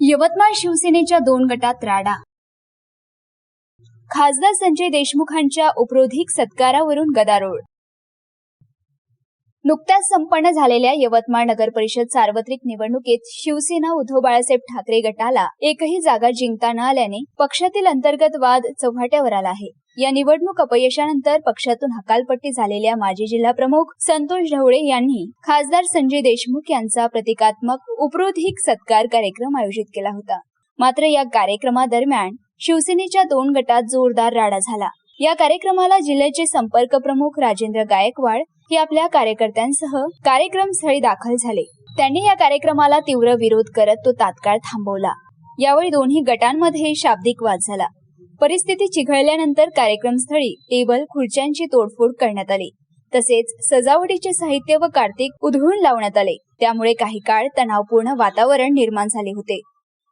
यवतमाळ शिवसेनेच्या 2 गटात राडा। खासदार संजय देशमुखांच्या उपरोधिक सत्कारावरून गदारोळ। नुकत्याच संपन्न झालेल्या यवतमाळ नगर परिषद सार्वत्रिक निवडणुकीत शिवसेना उद्धव बाळासाहेब ठाकरे गटाला एकही जागा जिंकता न आल्याने पक्षातील अंतर्गत वाद चव्हाट्यावर आला आहे। या निवडणूक अपयशानंतर पक्षातून हकालपट्टी झालेल्या माजी जिल्हा प्रमुख संतोष ढवळे यांनी खासदार संजय देशमुख यांचा प्रतिकात्मक उपरोधिक सत्कार कार्यक्रम आयोजित केला होता। मात्र या कार्यक्रमादरम्यान शिवसेनेच्या 2 गटात जोरदार राडा झाला। या कार्यक्रमाला जिल्ह्याचे संपर्क प्रमुख राजेंद्र गायकवाड हे आपल्या कार्यकर्त्यांसह कार्यक्रमस्थळी दाखल झाले। त्यांनी या कार्यक्रमाला तीव्र विरोध करत तो तात्काळ थांबवला। यावेळी दोन्ही गटांमध्ये शाब्दिक वाद झाला। परिस्थिती चिघळल्यानंतर कार्यक्रमस्थळी टेबल खुर्च्यांची तोडफोड करण्यात आली, तसेच सजावटीचे साहित्य व कार्तिक उधळून लावण्यात आले। त्यामुळे काही काळ तणावपूर्ण वातावरण निर्माण झाले होते।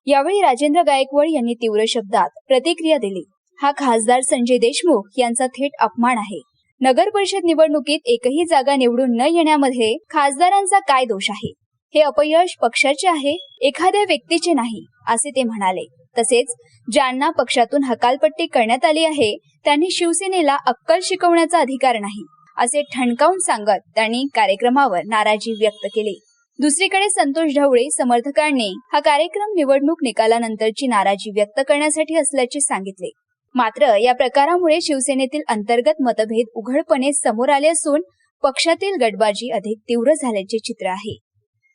यावेळी राजेंद्र गायकवाड यांनी तीव्र शब्दात प्रतिक्रिया दिली। हा खासदार संजय देशमुख यांचा थेट अपमान आहे। नगर परिषद निवडणुकीत एकही जागा निवडून न येण्यामध्ये खासदारांचा काय दोष आहे? हे अपयश पक्षाचे आहे, एखाद्या व्यक्तीचे नाही, असे ते म्हणाले। तसेच ज्यांना पक्षातून हकालपट्टी करण्यात आली आहे त्यांनी शिवसेनेला अक्कल शिकवण्याचा अधिकार नाही, असे ठणकावून सांगत त्यांनी कार्यक्रमावर नाराजी व्यक्त केली। दुसरीकडे संतोष ढवळे समर्थकांनी हा कार्यक्रम निवडणूक निकालानंतरची नाराजी व्यक्त करण्यासाठी असल्याचे सांगितले। मात्र या प्रकारामुळे शिवसेनेतील अंतर्गत मतभेद उघडपणे समोर आले असून पक्षातील गटबाजी अधिक तीव्र झाल्याचे चित्र आहे।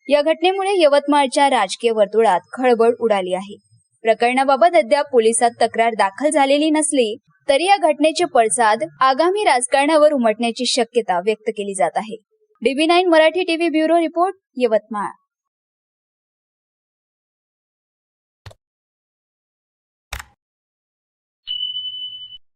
या घटनेमुळे यवतमाळच्या राजकीय वर्तुळात खळबळ उडाली आहे। प्रकरणाबाबत अद्याप पोलिसात तक्रार दाखल झालेली नसली तरी या घटनेचे पडसाद आगामी राजकारणावर उमटण्याची शक्यता व्यक्त केली जात आहे। DB9 Marathi TV bureau report, Yavatmal.